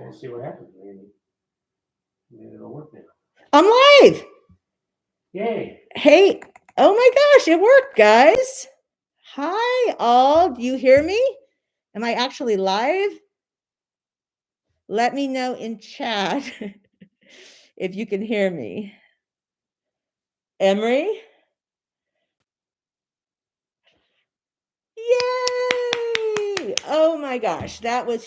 Let's see what happens. Maybe it'll work now. I'm live. Yay. Hey, oh my gosh, it worked, guys. Hi, all. Do you hear me? Am I actually live? Let me know in chat if you can hear me. Emery? Yay! Oh my gosh, that was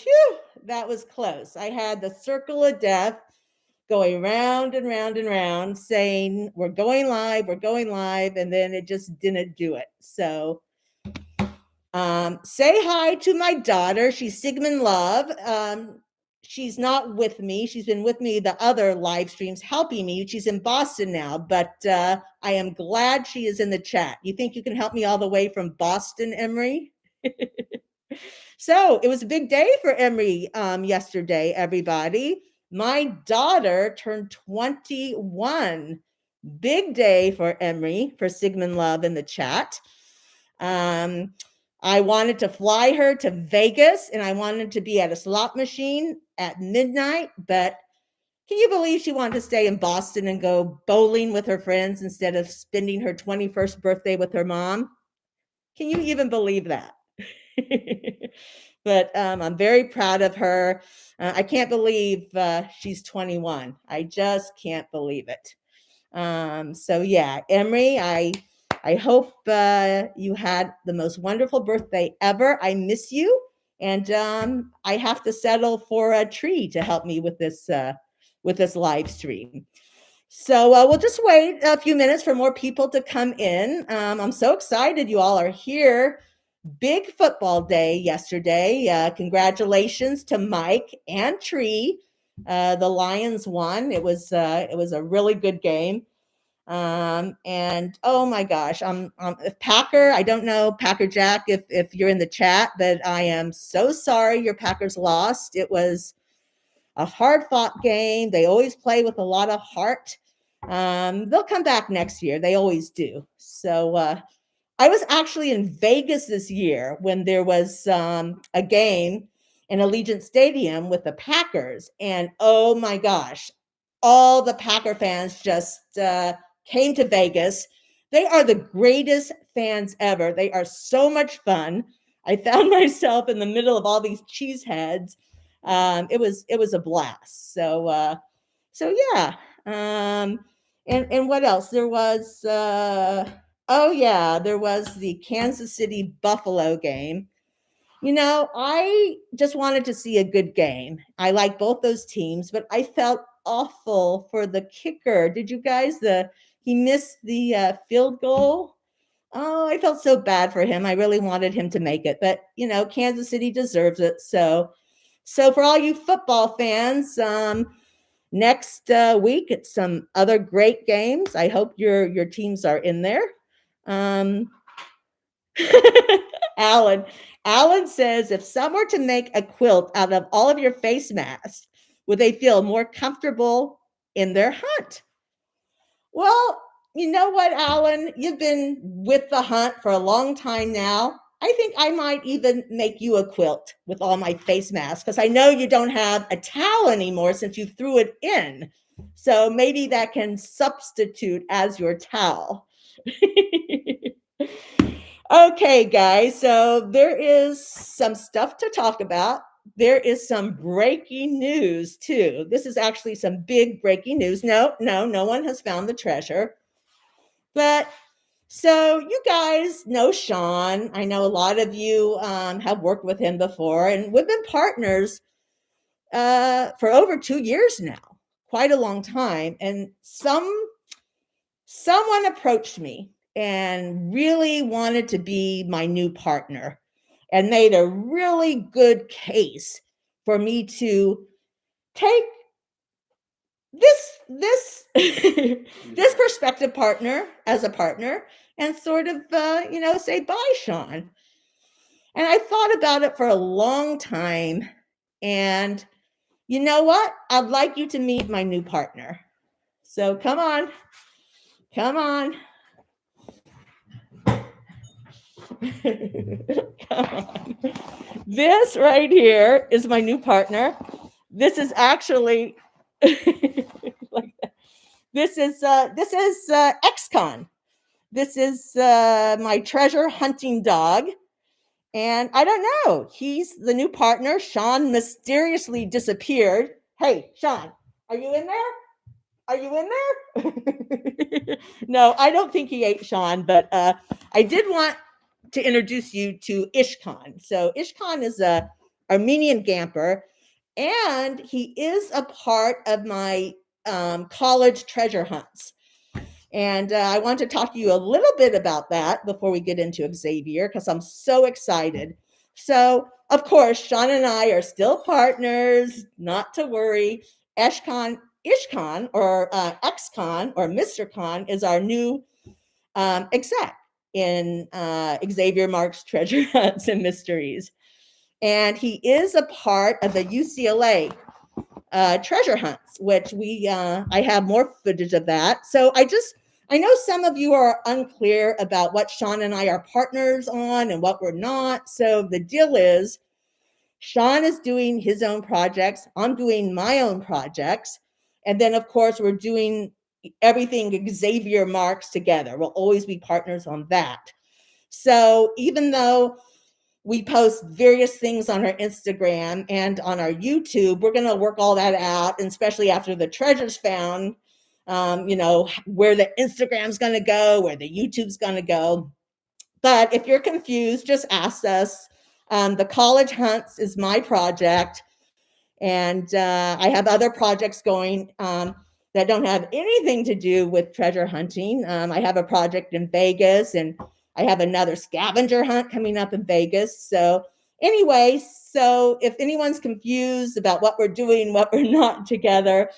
close. I had the circle of death going round and round and round saying, we're going live, and then it just didn't do it. So say hi to my daughter. She's Sigmund Love. She's not with me. She's been with me the other live streams helping me. She's in Boston now, but I am glad she is in the chat. You think you can help me all the way from Boston, Emery? So it was a big day for Emery yesterday, everybody. My daughter turned 21. Big day for Emery, for Sigmund Love in the chat. I wanted to fly her to Vegas, and I wanted to be at a slot machine at midnight, but can you believe she wanted to stay in Boston and go bowling with her friends instead of spending her 21st birthday with her mom? Can you even believe that? But I'm very proud of her. I can't believe she's 21. I just can't believe it. So yeah, Emery, I hope you had the most wonderful birthday ever. I miss you, and I have to settle for a tree to help me with this live stream. So we'll just wait a few minutes for more people to come in. I'm so excited you all are here. Big football day yesterday. Congratulations to Mike and Tree. The Lions won. It was a really good game. And oh my gosh, if Packer, I don't know, Packer Jack, if you're in the chat, but I am so sorry your Packers lost. It was a hard fought game. They always play with a lot of heart. They'll come back next year. They always do. So I was actually in Vegas this year when there was a game in Allegiant Stadium with the Packers. And oh my gosh, all the Packer fans just came to Vegas. They are the greatest fans ever. They are so much fun. I found myself in the middle of all these cheeseheads. It was a blast. So yeah. And what else? There was there was the Kansas City Buffalo game. You know, I just wanted to see a good game. I like both those teams, but I felt awful for the kicker. Did you guys? He missed the field goal. Oh, I felt so bad for him. I really wanted him to make it, but you know, Kansas City deserves it. So for all you football fans, next week it's some other great games. I hope your teams are in there. Alan says, if some were to make a quilt out of all of your face masks, would they feel more comfortable in their hunt? Well, you know what, Alan? You've been with the hunt for a long time now. I think I might even make you a quilt with all my face masks, because I know you don't have a towel anymore since you threw it in. So maybe that can substitute as your towel. Okay, guys, so there is some stuff to talk about. There is some breaking news, too. This is actually some big breaking news. No one has found the treasure. But so you guys know Sean. I know a lot of you have worked with him before, and we've been partners for over 2 years now, quite a long time. And someone approached me and really wanted to be my new partner and made a really good case for me to take this this prospective partner as a partner and sort of say bye, Sean. And I thought about it for a long time, and you know what? I'd like you to meet my new partner. So come on. Come on. This right here is my new partner. This is actually like this is XCon. This is my treasure hunting dog. And I don't know. He's the new partner. Sean mysteriously disappeared. Hey, Sean, are you in there? Are you in there? No, I don't think he ate Sean, but I did want to introduce you to Ishkan. So Ishkan is a Armenian gamper, and he is a part of my college treasure hunts. And I want to talk to you a little bit about that before we get into Xavier, because I'm so excited. So, of course, Sean and I are still partners, not to worry. Ishkan, or XCon, or Mr. Con, is our new exec in Xavier MarX Treasure Hunts and Mysteries. And he is a part of the UCLA treasure hunts, which I have more footage of that. So I know some of you are unclear about what Sean and I are partners on and what we're not. So the deal is Sean is doing his own projects. I'm doing my own projects. And then, of course, we're doing everything Xavier MarX together. We'll always be partners on that. So even though we post various things on our Instagram and on our YouTube, we're going to work all that out, and especially after the treasure's found, where the Instagram's going to go, where the YouTube's going to go. But if you're confused, just ask us. The college hunts is my project, and I have other projects going that don't have anything to do with treasure hunting. I have a project in Vegas, and I have another scavenger hunt coming up in Vegas. So anyway, so if anyone's confused about what we're doing, what we're not together,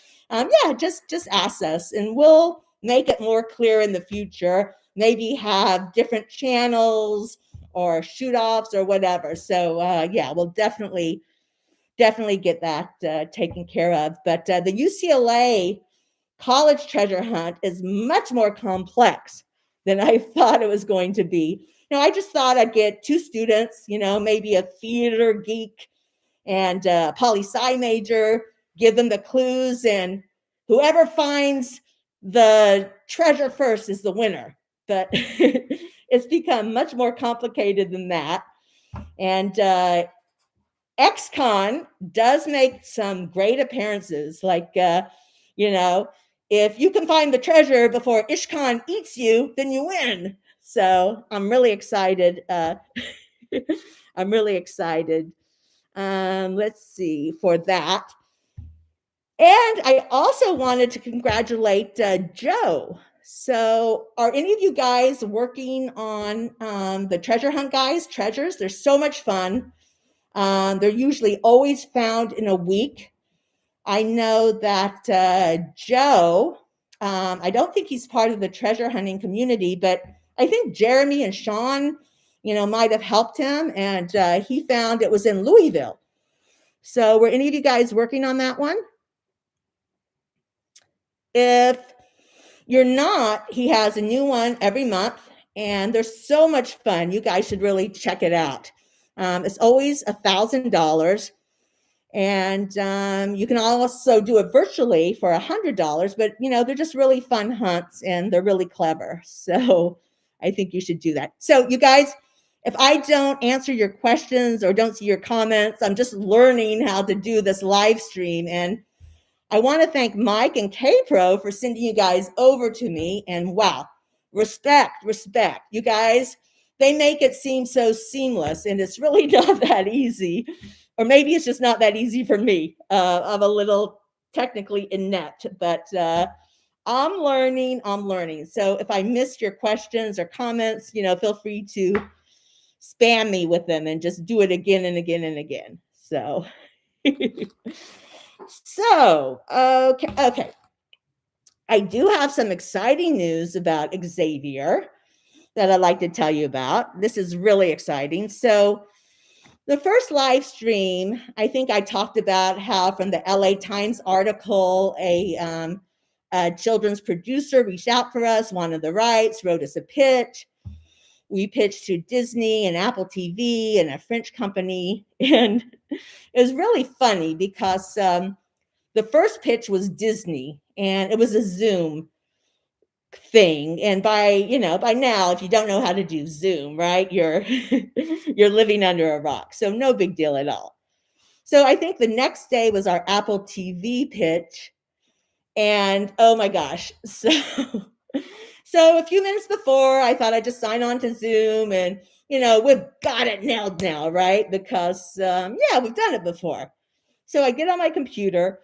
just ask us, and we'll make it more clear in the future. Maybe have different channels or shoot offs or whatever. So we'll definitely get that taken care of. But the UCLA college treasure hunt is much more complex than I thought it was going to be. I just thought I'd get 2 students, maybe a theater geek and a poli-sci major, give them the clues, and whoever finds the treasure first is the winner. But it's become much more complicated than that. And XCon does make some great appearances, like, if you can find the treasure before Ishkan eats you, then you win. So I'm really excited. I'm really excited. Let's see for that. And I also wanted to congratulate Joe. So are any of you guys working on the treasure hunt guys, treasures? They're so much fun. They're usually always found in a week. I know that Joe, I don't think he's part of the treasure hunting community, but I think Jeremy and Sean, might have helped him, and he found it was in Louisville. So were any of you guys working on that one? If you're not, he has a new one every month, and they're so much fun. You guys should really check it out. It's always $1,000. And you can also do it virtually for $100, but they're just really fun hunts, and they're really clever. So I think you should do that. So you guys, if I don't answer your questions or don't see your comments, I'm just learning how to do this live stream. And I want to thank Mike and K-Pro for sending you guys over to me. And wow, respect. You guys, they make it seem so seamless, and it's really not that easy. Or maybe it's just not that easy for me. I'm a little technically inept, but I'm learning. So if I missed your questions or comments, feel free to spam me with them and just do it again and again and again. So, okay. I do have some exciting news about Xavier that I'd like to tell you about. This is really exciting. So the first live stream, I think I talked about how from the LA Times article, a children's producer reached out for us, wanted the rights, wrote us a pitch. we pitched to Disney and Apple TV and a French company. And it was really funny because the first pitch was Disney, and it was a Zoom thing. And by now, if you don't know how to do Zoom, right, you're you're living under a rock. So no big deal at all. So I think the next day was our Apple TV pitch, and oh my gosh, so a few minutes before, I thought I'd just sign on to Zoom, and we've got it nailed now, right? Because yeah, we've done it before. So I get on my computer,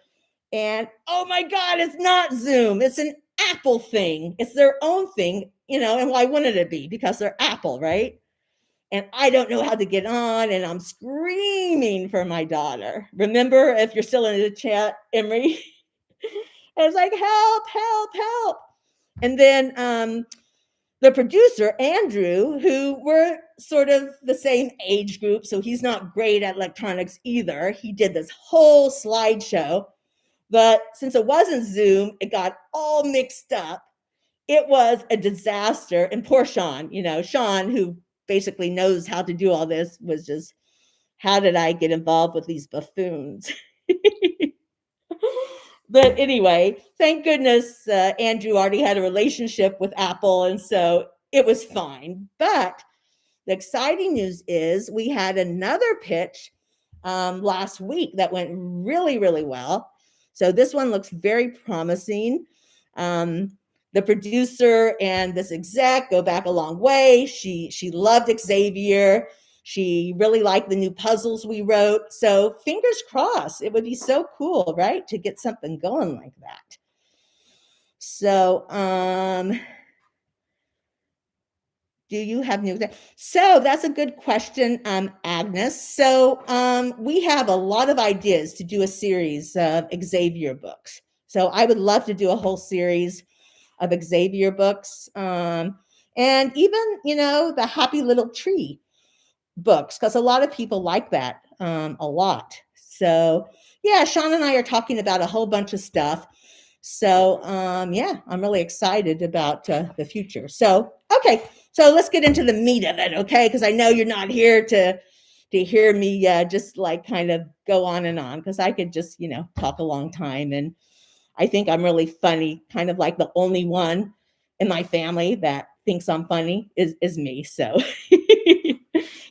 and oh my God, it's not Zoom. It's an Apple thing. It's their own thing, and why wouldn't it be? Because they're Apple, right? And I don't know how to get on, and I'm screaming for my daughter. Remember, if you're still in the chat, Emery, I was like, help, help, help. And then the producer, Andrew, who we're sort of the same age group, so he's not great at electronics either. He did this whole slideshow, but since it wasn't Zoom, it got all mixed up. It was a disaster. And poor Sean, Sean, who basically knows how to do all this, was just, how did I get involved with these buffoons? But anyway, thank goodness Andrew already had a relationship with Apple, and so it was fine. But the exciting news is we had another pitch last week that went really, really well. So this one looks very promising. The producer and this exec go back a long way. She loved Xavier. She really liked the new puzzles we wrote. So fingers crossed. It would be so cool, right, to get something going like that. So do you have news? So that's a good question, Agnes. So we have a lot of ideas to do a series of Xavier books. So I would love to do a whole series of Xavier books, and even the Happy Little Tree books, because a lot of people like that a lot. So yeah, Sean and I are talking about a whole bunch of stuff. So yeah, I'm really excited about the future. So okay, so let's get into the meat of it, okay? Because I know you're not here to hear me just like kind of go on and on, because I could just talk a long time, and I think I'm really funny, kind of like the only one in my family that thinks I'm funny is me. So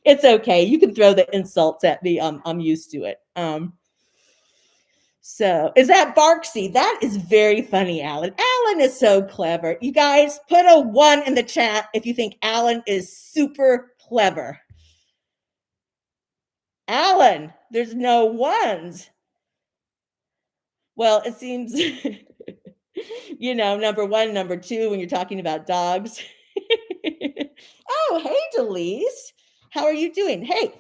it's okay. You can throw the insults at me. I'm used to it. So is that Barksy? That is very funny, Alan. Alan is so clever. You guys put a 1 in the chat if you think Alan is super clever. Alan, there's no ones. Well, it seems, number 1, number 2, when you're talking about dogs. Oh, hey, Delise. How are you doing? Hey,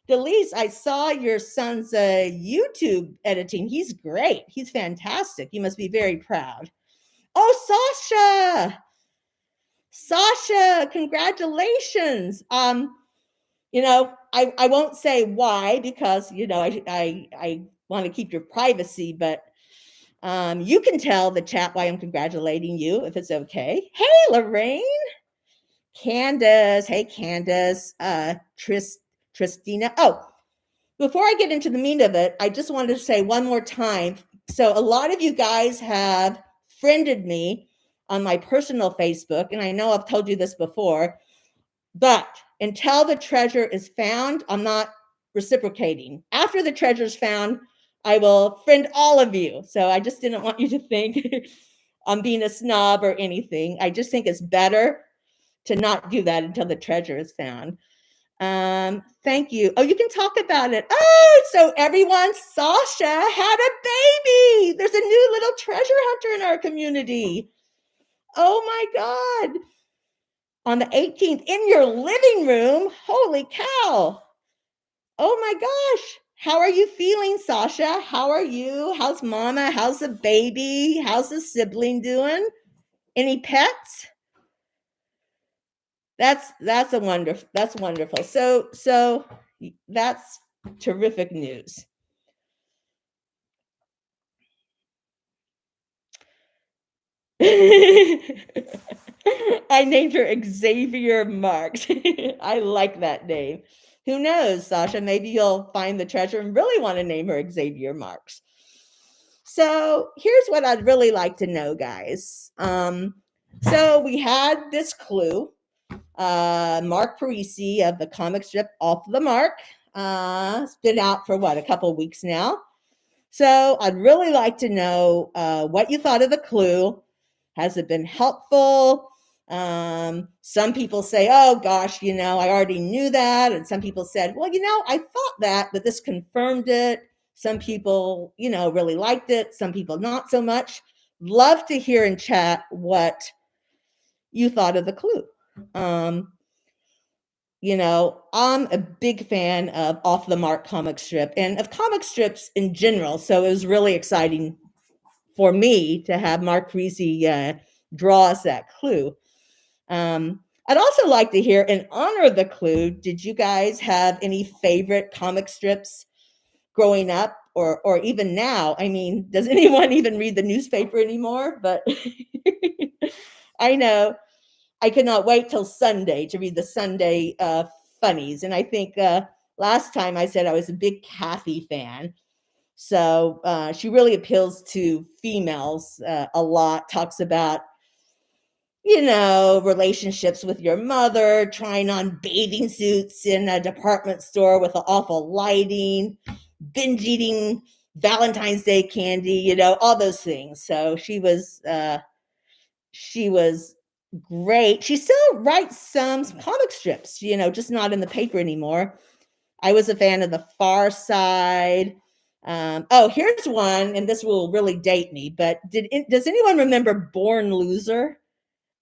Delise, I saw your son's YouTube editing. He's great. He's fantastic. You must be very proud. Oh, Sasha, congratulations. I won't say why, because I want to keep your privacy, but you can tell the chat why I'm congratulating you, if it's okay. Hey, Lorraine. Candace. Hey, Candace. Tristina. Oh, before I get into the meat of it, I just wanted to say one more time. So a lot of you guys have friended me on my personal Facebook, and I know I've told you this before, but until the treasure is found, I'm not reciprocating. After the treasure is found, I will friend all of you. So I just didn't want you to think I'm being a snob or anything. I just think it's better to not do that until the treasure is found. Thank you. Oh, you can talk about it. Oh, so everyone, Sasha had a baby. There's a new little treasure hunter in our community. Oh my God. On the 18th, in your living room. Holy cow. Oh my gosh. How are you feeling, Sasha? How are you? How's mama? How's the baby? How's the sibling doing? Any pets? That's wonderful. So that's terrific news. I named her Xavier Marx. I like that name. Who knows, Sasha? Maybe you'll find the treasure and really want to name her Xavier Marx. So here's what I'd really like to know, guys. So we had this clue. Mark Parisi of the comic strip Off the Mark. It's been out for what, a couple of weeks now. So I'd really like to know what you thought of the clue. Has it been helpful? Some people say, oh gosh, I already knew that. And some people said, well, I thought that, but this confirmed it. Some people, really liked it. Some people not so much. Love to hear in chat what you thought of the clue. I'm a big fan of Off the Mark comic strip and of comic strips in general. So it was really exciting for me to have Mark Parisi draw us that clue. I'd also like to hear, in honor of the clue, did you guys have any favorite comic strips growing up or even now? I mean, does anyone even read the newspaper anymore? But I know I could not wait till Sunday to read the Sunday funnies. And I think last time I said I was a big Kathy fan. So she really appeals to females a lot, talks about, relationships with your mother, trying on bathing suits in a department store with the awful lighting, binge eating Valentine's Day candy, all those things. So she was great. She still writes some comic strips, just not in the paper anymore. I was a fan of The Far Side. Here's one, and this will really date me, but does anyone remember Born Loser?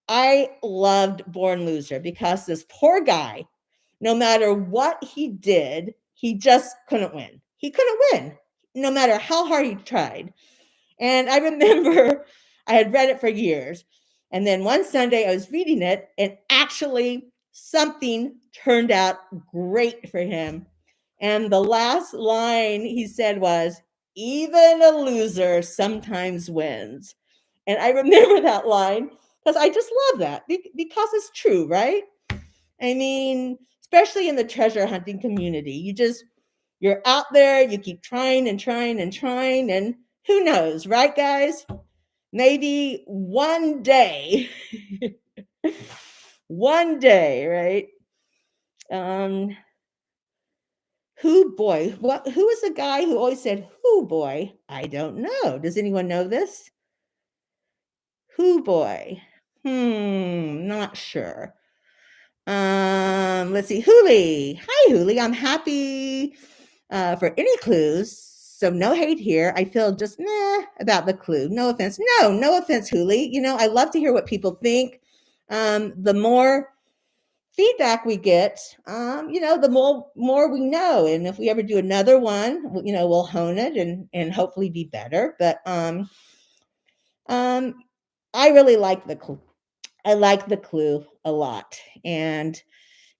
I loved Born Loser because this poor guy, no matter what he did, he just couldn't win. He couldn't win, no matter how hard he tried. And I remember I had read it for years. And then one Sunday I was reading it, and actually something turned out great for him. And the last line he said was, even a loser sometimes wins. And I remember that line because I just love that because it's true, right? I mean, especially in the treasure hunting community, you're out there, you keep trying and trying and trying, and who knows, right, guys? Maybe one day, right? Who is the guy who always said, who boy? I don't know. Does anyone know this? Who boy? Not sure. Let's see. Huli. Hi, Huli. I'm happy for any clues. So no hate here. I feel just meh about the clue. No offense. No offense, Huli. I love to hear what people think. The more feedback we get, the more we know. And if we ever do another one, we'll hone it and hopefully be better. But I really like the clue. I like the clue a lot. And,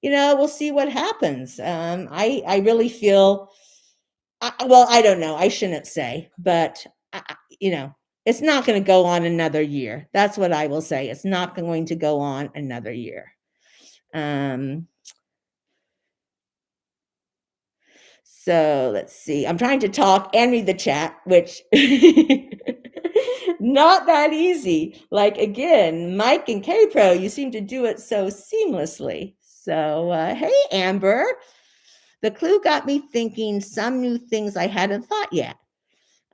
we'll see what happens. I really feel, I don't know. I shouldn't say, but, it's not going to go on another year. That's what I will say. It's not going to go on another year. So let's see. I'm trying to talk and read the chat, which not that easy. Like again, Mike and K-Pro, you seem to do it so seamlessly. So hey, Amber, the clue got me thinking some new things I hadn't thought yet.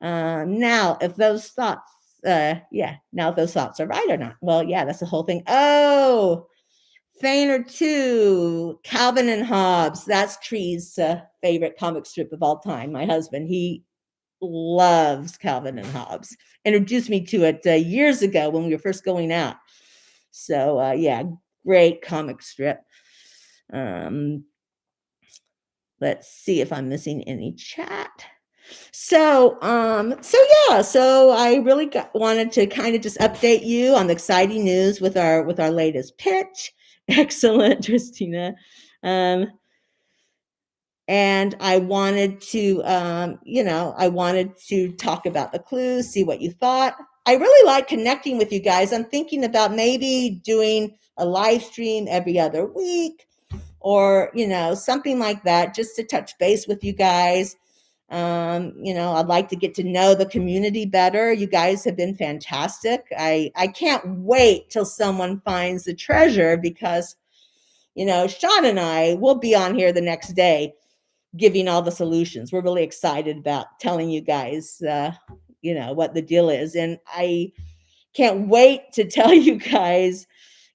Now, if those thoughts, are right or not. Well, yeah, that's the whole thing. Oh, Fainer 2, Calvin and Hobbes. That's Tree's favorite comic strip of all time. My husband, he loves Calvin and Hobbes. Introduced me to it years ago when we were first going out. So, yeah, great comic strip. Let's see if I'm missing any chat. So I really wanted to kind of just update you on the exciting news with our latest pitch. Excellent, Christina. And I wanted to, talk about the clues, see what you thought. I really like connecting with you guys. I'm thinking about maybe doing a live stream every other week or, something like that, just to touch base with you guys. I'd like to get to know the community better. You guys have been fantastic. I can't wait till someone finds the treasure because, Sean and I will be on here the next day giving all the solutions. We're really excited about telling you guys, what the deal is. And I can't wait to tell you guys,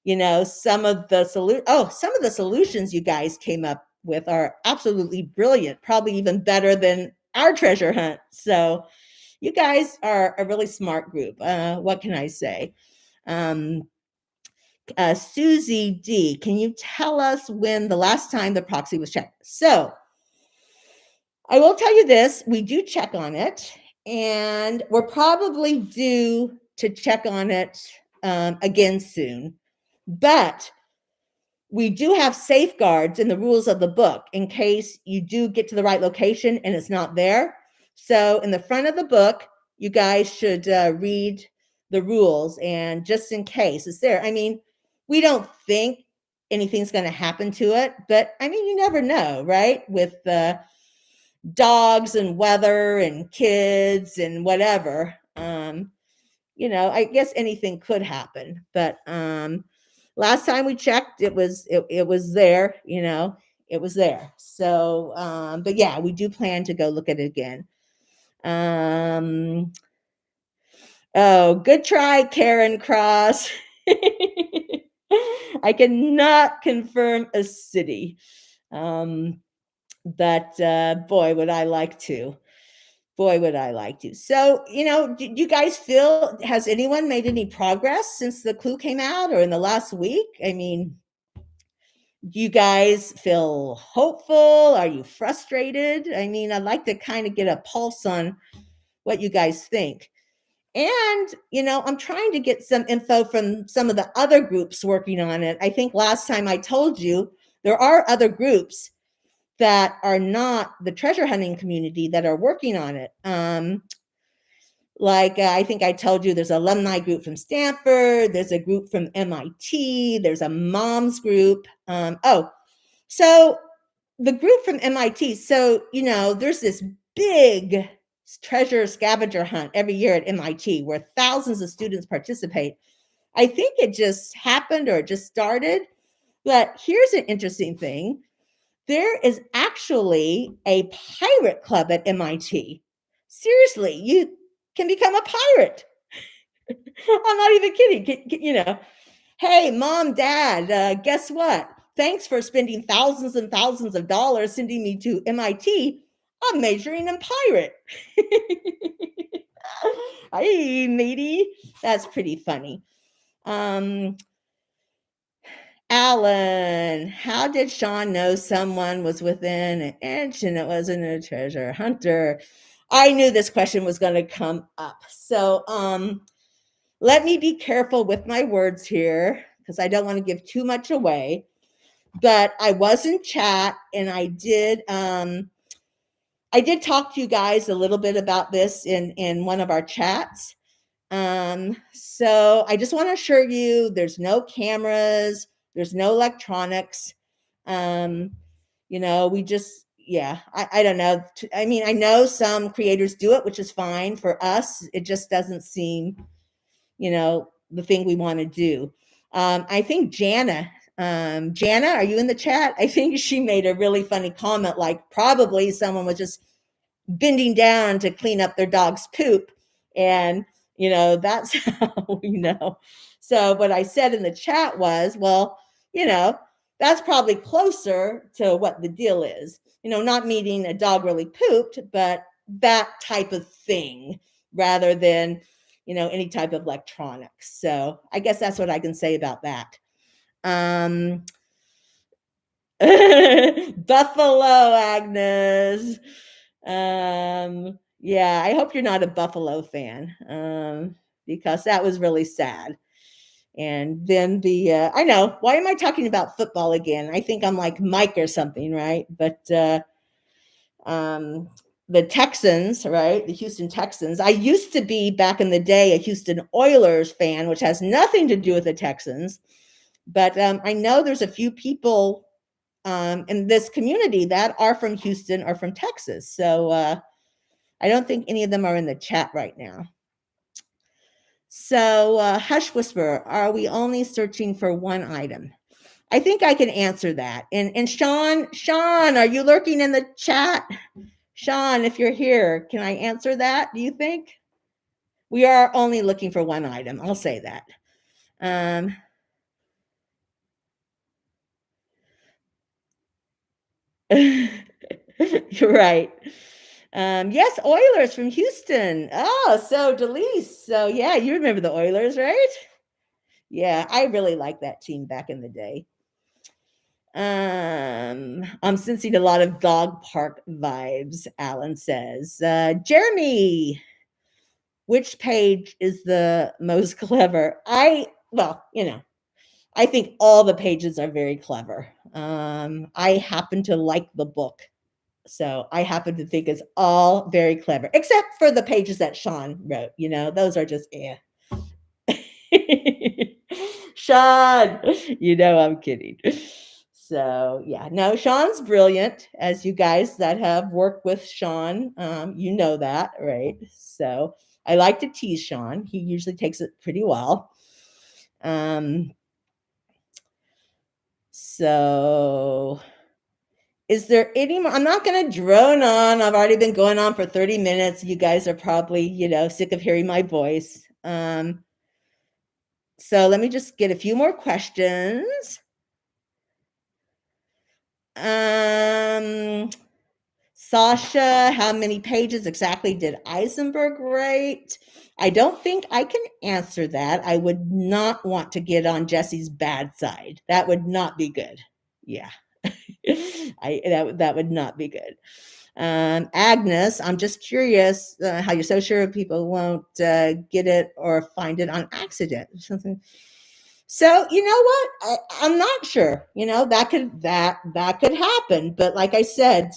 some of the solutions you guys came up with are absolutely brilliant, probably even better than our treasure hunt. So you guys are a really smart group. What can I say? Susie D, can you tell us when the last time the proxy was checked? So I will tell you this, we do check on it, and we're probably due to check on it again soon. But we do have safeguards in the rules of the book in case you do get to the right location and it's not there. So in the front of the book, you guys should read the rules, and just in case it's there. I mean, we don't think anything's going to happen to it, but I mean, you never know, right? With dogs and weather and kids and whatever, I guess anything could happen. But last time we checked, it was there, it was there. So, but yeah, we do plan to go look at it again. Oh, good try, Karen Cross. I cannot confirm a city. But boy, would I like to. Boy, would I like to. So, do you guys feel, has anyone made any progress since the clue came out or in the last week? I mean, do you guys feel hopeful? Are you frustrated? I mean, I'd like to kind of get a pulse on what you guys think. And, I'm trying to get some info from some of the other groups working on it. I think last time I told you there are other groups that are not the treasure hunting community that are working on it. I think I told you there's an alumni group from Stanford, there's a group from MIT, there's a moms group. So the group from MIT, so, there's this big treasure scavenger hunt every year at MIT where thousands of students participate. I think it just happened or just started, but here's an interesting thing. There is actually a pirate club at MIT. Seriously, you can become a pirate. I'm not even kidding. Hey, mom, dad, guess what? Thanks for spending thousands and thousands of dollars sending me to MIT. I'm majoring in pirate. Hey, matey. That's pretty funny. Alan, how did Sean know someone was within an inch and it wasn't a treasure hunter? I knew this question was going to come up. So let me be careful with my words here because I don't want to give too much away. But I was in chat and I did talk to you guys a little bit about this in one of our chats. So I just want to assure you there's no cameras, there's no electronics. We just, I don't know. I mean, I know some creators do it, which is fine. For us, it just doesn't seem, the thing we want to do. I think Jana, are you in the chat? I think she made a really funny comment, like probably someone was just bending down to clean up their dog's poop. And, that's how we know. So what I said in the chat was, well, that's probably closer to what the deal is. Not meaning a dog really pooped, but that type of thing rather than, any type of electronics. So I guess that's what I can say about that. Buffalo, Agnes. Yeah, I hope you're not a Buffalo fan, because that was really sad. And then I know, why am I talking about football again? I think I'm like Mike or something, right? But the Texans, right? The Houston Texans. I used to be back in the day a Houston Oilers fan, which has nothing to do with the Texans. But I know there's a few people in this community that are from Houston or from Texas. So I don't think any of them are in the chat right now. So Hush Whisper, are we only searching for one item? I think I can answer that. And Sean, are you lurking in the chat? Sean, if you're here, can I answer that? Do you think? We are only looking for one item. I'll say that. You're right. Yes, Oilers from Houston. Oh, so Delise. So yeah, you remember the Oilers, right? Yeah, I really liked that team back in the day. I'm sensing a lot of dog park vibes, Alan says. Jeremy, which page is the most clever? Well, I think all the pages are very clever. I happen to like the book. So I happen to think it's all very clever, except for the pages that Sean wrote. Those are just Sean, I'm kidding. So yeah, no, Sean's brilliant, as you guys that have worked with Sean, you know that, right? So I like to tease Sean. He usually takes it pretty well. So is there any more? I'm not going to drone on. I've already been going on for 30 minutes. You guys are probably, sick of hearing my voice. So let me just get a few more questions. Sasha, how many pages exactly did Eisenberg write? I don't think I can answer that. I would not want to get on Jesse's bad side. That would not be good. Yeah. That would not be good. Agnes, I'm just curious how you're so sure people won't get it or find it on accident. So you know what? I'm not sure. That could happen. But like I said,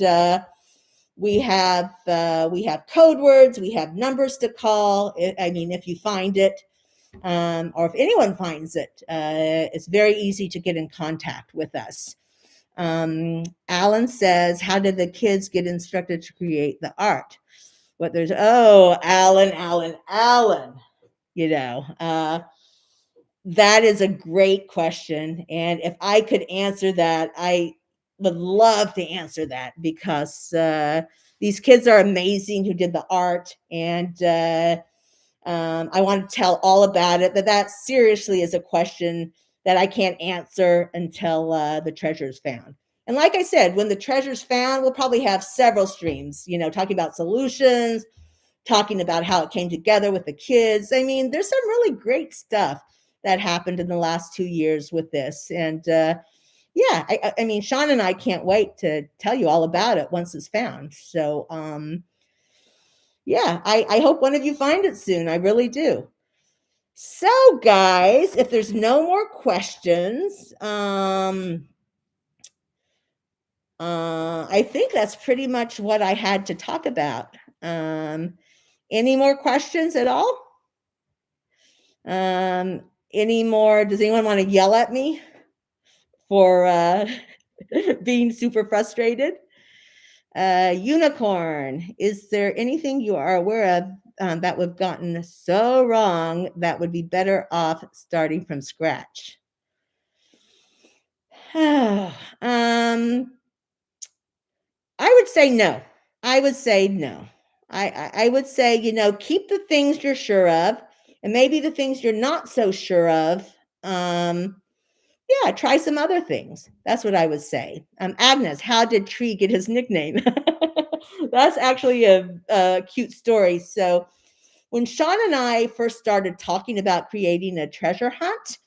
we have code words, we have numbers to call. I mean, if you find it, or if anyone finds it, it's very easy to get in contact with us. Alan says, how did the kids get instructed to create the art? Alan, that is a great question. And if I could answer that, I would love to answer that, because these kids are amazing who did the art. And I want to tell all about it, but that seriously is a question that I can't answer until the treasure is found. And like I said, when the treasure's found, we'll probably have several streams, talking about solutions, talking about how it came together with the kids. I mean, there's some really great stuff that happened in the last 2 years with this. And yeah, I mean, Sean and I can't wait to tell you all about it once it's found. So yeah, I hope one of you find it soon. I really do. So guys, if there's no more questions, I think that's pretty much what I had to talk about. Any more questions at all? Any more? Does anyone want to yell at me for being super frustrated? Unicorn, is there anything you are aware of that we've gotten so wrong that would be better off starting from scratch? I would say no. I would say, keep the things you're sure of, and maybe the things you're not so sure of, try some other things. That's what I would say. Agnes, how did Tree get his nickname? That's actually a cute story. So when Sean and I first started talking about creating a treasure hunt,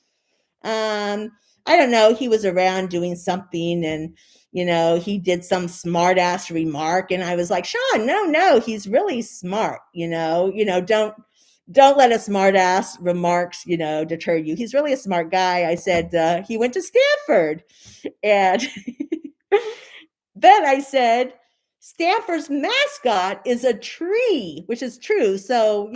I don't know, he was around doing something, and he did some smart ass remark, and I was like, Sean, no, he's really smart. Don't let a smart ass remarks, deter you. He's really a smart guy. I said, he went to Stanford. And then I said, Stanford's mascot is a tree, which is true. So,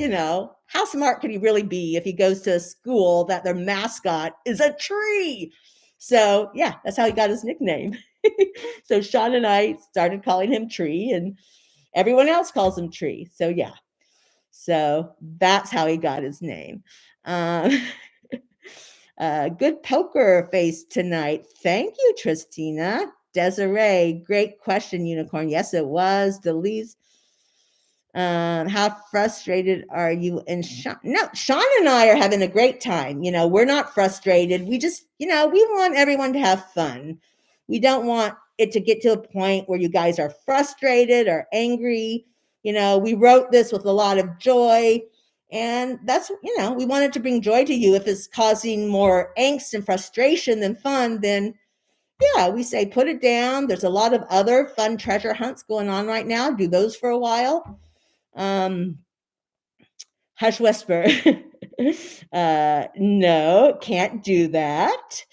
how smart could he really be if he goes to a school that their mascot is a tree? So, yeah, that's how he got his nickname. So, Sean and I started calling him Tree, and everyone else calls him Tree. So, yeah. So, that's how he got his name. Good poker face tonight. Thank you, Tristina. Desiree, great question, Unicorn. Yes, it was. Delise, how frustrated are you and Sean? No, Sean and I are having a great time. We're not frustrated. We just, we want everyone to have fun. We don't want it to get to a point where you guys are frustrated or angry. We wrote this with a lot of joy. And that's, we wanted to bring joy to you. If it's causing more angst and frustration than fun, then yeah, we say put it down. There's a lot of other fun treasure hunts going on right now. Do those for a while. Hush whisper. No, can't do that.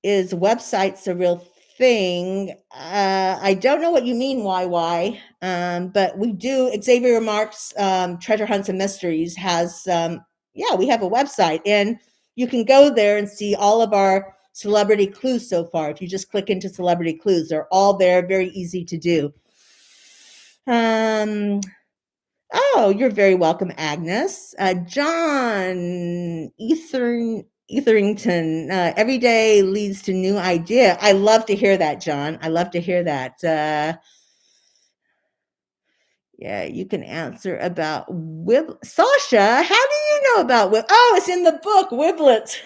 Is websites a real thing? I don't know what you mean, why. But we do. Xavier MarX Treasure Hunts and Mysteries has, we have a website, and you can go there and see all of our celebrity clues so far. If you just click into celebrity clues, they're all there, very easy to do. Oh, you're very welcome, Agnes. John Etherington, every day leads to new idea. I love to hear that, John. I love to hear that. Yeah, you can answer about Sasha, how do you know about Oh, it's in the book, Wiblets.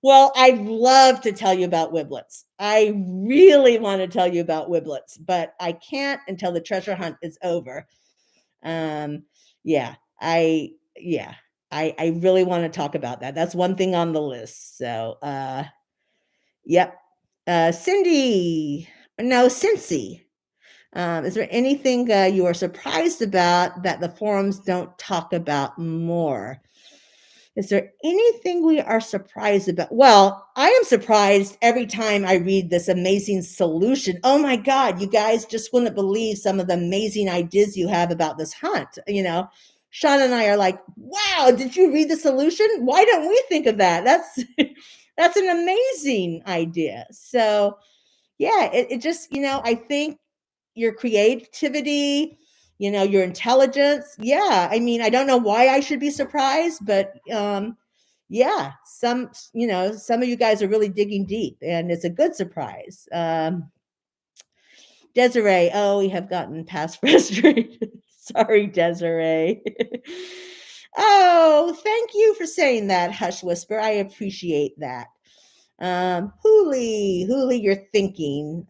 Well, I'd love to tell you about Wiblets. I really want to tell you about Wiblets, but I can't until the treasure hunt is over. I really want to talk about that. That's one thing on the list. So, yep. Cindy, no, Cincy. Is there anything you are surprised about that the forums don't talk about more? Is there anything we are surprised about? Well, I am surprised every time I read this amazing solution. Oh my God, you guys just wouldn't believe some of the amazing ideas you have about this hunt. Sean and I are like, wow, did you read the solution? Why don't we think of that? That's an amazing idea. So yeah, it just, I think your creativity, your intelligence. Yeah. I mean, I don't know why I should be surprised, but yeah, some of you guys are really digging deep, and it's a good surprise. Desiree, oh, we have gotten past frustrated. Sorry, Desiree. Oh, thank you for saying that, Hush Whisper. I appreciate that. Hooli, you're thinking.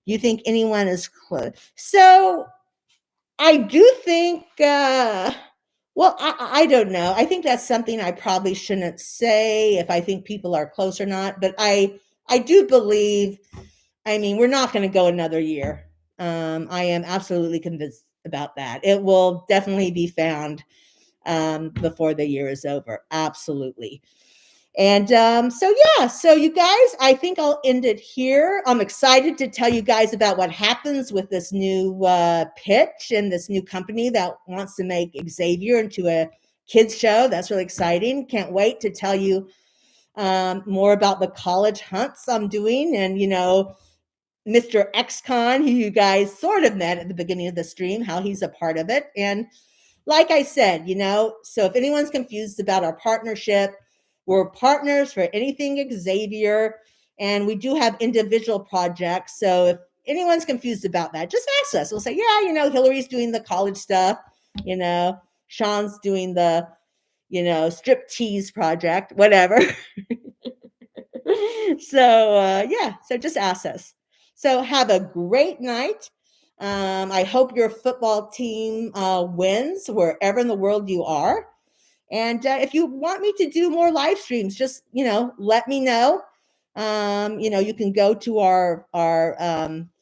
You think anyone is close? So I do think, well, I don't know. I think that's something I probably shouldn't say, if I think people are close or not. But I do believe, I mean, we're not going to go another year. I am absolutely convinced about that. It will definitely be found before the year is over. Absolutely. And so you guys, I think I'll end it here. I'm excited to tell you guys about what happens with this new pitch and this new company that wants to make Xavier into a kids show. That's really exciting. Can't wait to tell you more about the college hunts I'm doing, and Mr. XCon, who you guys sort of met at the beginning of the stream, how he's a part of it. And like I said, so if anyone's confused about our partnership, we're partners for anything Xavier, and we do have individual projects. So if anyone's confused about that, just ask us. We'll say, yeah, Hillary's doing the college stuff, Sean's doing the, strip tease project, whatever. So just ask us. So have a great night. I hope your football team wins wherever in the world you are. And if you want me to do more live streams, just, let me know. You can go to our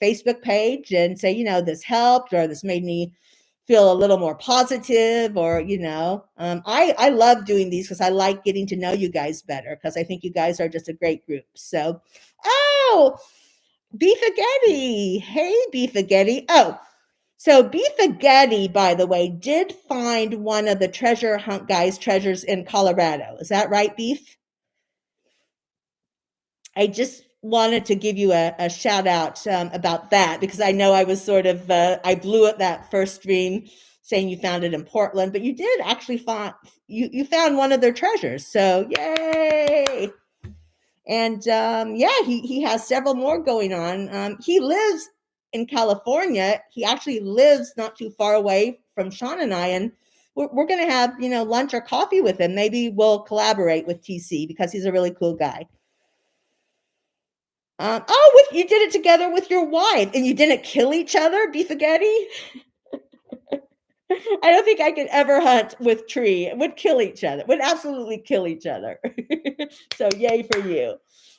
Facebook page and say, this helped, or this made me feel a little more positive, or I love doing these because I like getting to know you guys better, because I think you guys are just a great group. So, oh, Beefagetti. Hey, Beefagetti. Oh, so Beefagetti, by the way, did find one of the treasure hunt guys' treasures in Colorado. Is that right, Beef? I just wanted to give you a shout out about that, because I know I was sort of, I blew up that first stream saying you found it in Portland, but you did actually find, you found one of their treasures. So yay. And yeah, he has several more going on. He lives in California. He actually lives not too far away from Sean and I, and we're going to have, lunch or coffee with him. Maybe we'll collaborate with TC, because he's a really cool guy. You did it together with your wife, and you didn't kill each other, Beefagetti? I don't think I could ever hunt with Tree. It would kill each other. Would absolutely kill each other. So yay for you.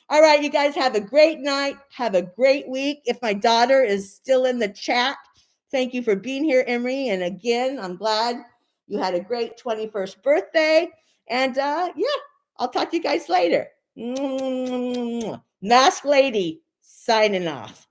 All right, you guys have a great night. Have a great week. If my daughter is still in the chat, thank you for being here, Emery. And again, I'm glad you had a great 21st birthday. And yeah, I'll talk to you guys later. Mask Lady signing off.